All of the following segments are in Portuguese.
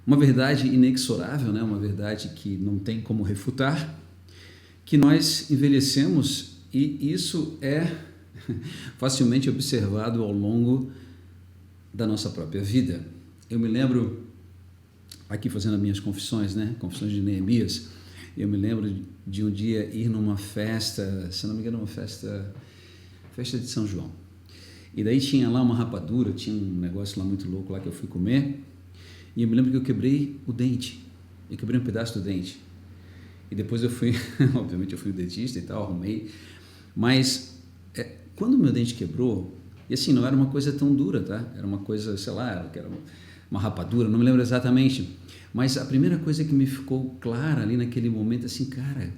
uma verdade inexorável, né? Uma verdade que não tem como refutar, que nós envelhecemos e isso é facilmente observado ao longo da nossa própria vida. Eu me lembro, aqui fazendo as minhas confissões, né? Confissões de Neemias, eu me lembro de um dia ir numa festa, se não me engano, uma festa de São João. E daí tinha lá uma rapadura, tinha um negócio lá muito louco lá que eu fui comer, e eu me lembro que eu quebrei o dente, eu quebrei um pedaço do dente. E depois eu fui, obviamente eu fui no dentista e tal, arrumei, mas quando o meu dente quebrou, e assim, não era uma coisa tão dura, tá? Era uma coisa, sei lá, era uma rapadura, não me lembro exatamente, mas a primeira coisa que me ficou clara ali naquele momento, assim, cara,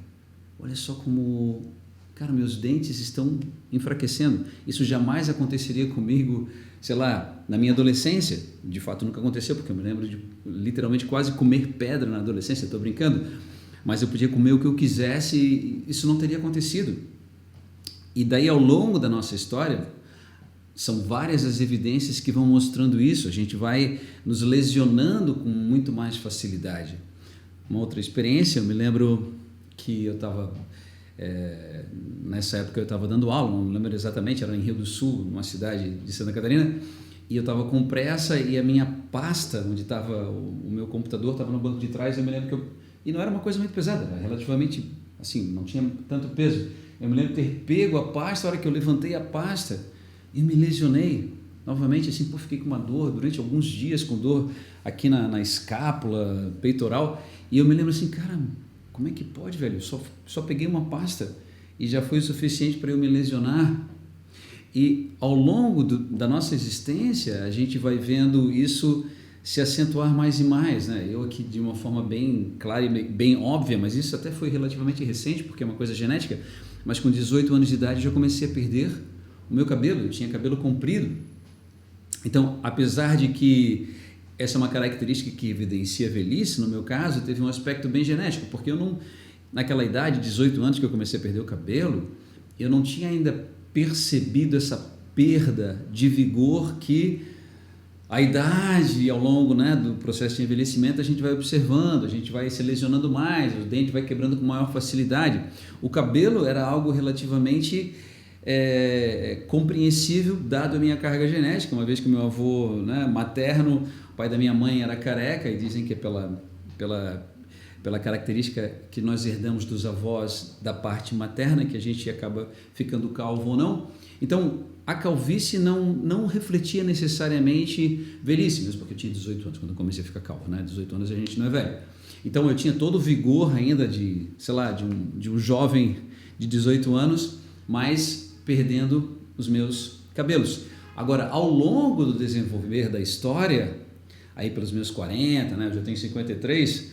olha só como, cara, meus dentes estão enfraquecendo. Isso jamais aconteceria comigo, sei lá, na minha adolescência. De fato, nunca aconteceu, porque eu me lembro de literalmente quase comer pedra na adolescência, estou brincando, mas eu podia comer o que eu quisesse e isso não teria acontecido. E daí, ao longo da nossa história, são várias as evidências que vão mostrando isso. A gente vai nos lesionando com muito mais facilidade. Uma outra experiência, eu me lembro que eu estava, nessa época eu estava dando aula, não lembro exatamente, era em Rio do Sul, numa cidade de Santa Catarina, e eu estava com pressa e a minha pasta, onde estava o meu computador, estava no banco de trás, eu me lembro que e não era uma coisa muito pesada, era relativamente, assim, não tinha tanto peso. Eu me lembro de ter pego a pasta, a hora que eu levantei a pasta, e me lesionei novamente, assim, fiquei com uma dor durante alguns dias, com dor aqui na escápula, peitoral, e eu me lembro assim, cara, como é que pode, velho? Só peguei uma pasta e já foi o suficiente para eu me lesionar. E ao longo da nossa existência, a gente vai vendo isso se acentuar mais e mais, né? Eu aqui de uma forma bem clara e bem óbvia, mas isso até foi relativamente recente, porque é uma coisa genética, mas com 18 anos de idade eu já comecei a perder o meu cabelo, eu tinha cabelo comprido. Então, apesar de que essa é uma característica que evidencia a velhice, no meu caso, teve um aspecto bem genético, porque eu não, naquela idade, 18 anos que eu comecei a perder o cabelo, eu não tinha ainda percebido essa perda de vigor que a idade, ao longo, né, do processo de envelhecimento, a gente vai observando, a gente vai se lesionando mais, o dente vai quebrando com maior facilidade. O cabelo era algo relativamente compreensível, dado a minha carga genética, uma vez que meu avô, né, materno, o pai da minha mãe era careca, e dizem que é pela característica que nós herdamos dos avós da parte materna, que a gente acaba ficando calvo ou não. Então, a calvície não refletia necessariamente velhice, mesmo porque eu tinha 18 anos quando eu comecei a ficar calvo, né? 18 anos a gente não é velho. Então, eu tinha todo o vigor ainda de, sei lá, de um jovem de 18 anos, mas perdendo os meus cabelos. Agora, ao longo do desenvolver da história, aí pelos meus 40, né? Eu já tenho 53,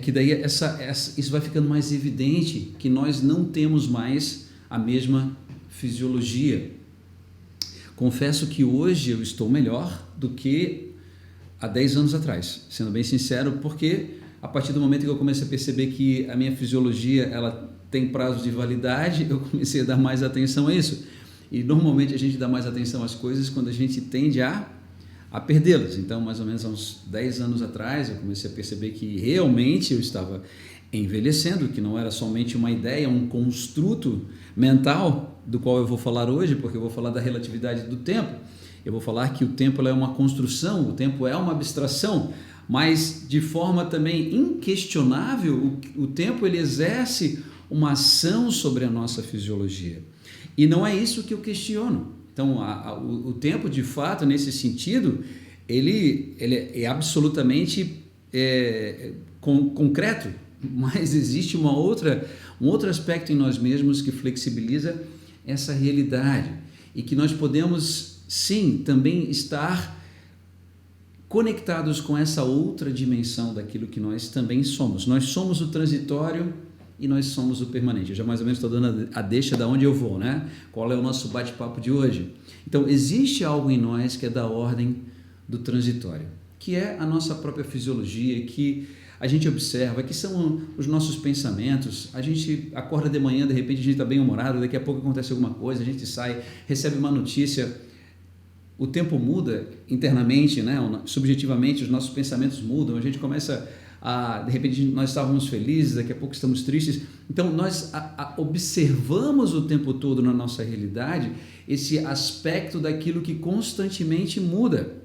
que daí isso vai ficando mais evidente, que nós não temos mais a mesma fisiologia. Confesso que hoje eu estou melhor do que há 10 anos atrás, sendo bem sincero, porque a partir do momento que eu comecei a perceber que a minha fisiologia ela tem prazo de validade, eu comecei a dar mais atenção a isso. E normalmente a gente dá mais atenção às coisas quando a gente tende a perdê-las. Então, mais ou menos há uns 10 anos atrás, eu comecei a perceber que realmente eu estava envelhecendo, que não era somente uma ideia, um construto mental, do qual eu vou falar hoje, porque eu vou falar da relatividade do tempo. Eu vou falar que o tempo é uma construção, o tempo é uma abstração, mas de forma também inquestionável, o tempo ele exerce uma ação sobre a nossa fisiologia. E não é isso que eu questiono. Então, o tempo, de fato, nesse sentido, ele é absolutamente concreto, mas existe um outro aspecto em nós mesmos que flexibiliza essa realidade e que nós podemos, sim, também estar conectados com essa outra dimensão daquilo que nós também somos. Nós somos o transitório e nós somos o permanente. Eu já mais ou menos estou dando a deixa de onde eu vou, né? Qual é o nosso bate-papo de hoje? Então, existe algo em nós que é da ordem do transitório, que é a nossa própria fisiologia, que a gente observa, que são os nossos pensamentos. A gente acorda de manhã, de repente a gente está bem humorado, daqui a pouco acontece alguma coisa, a gente sai, recebe uma notícia o tempo muda internamente, né? Subjetivamente, os nossos pensamentos mudam, a gente começa a, de repente, nós estávamos felizes, daqui a pouco estamos tristes. Então, nós observamos o tempo todo na nossa realidade esse aspecto daquilo que constantemente muda.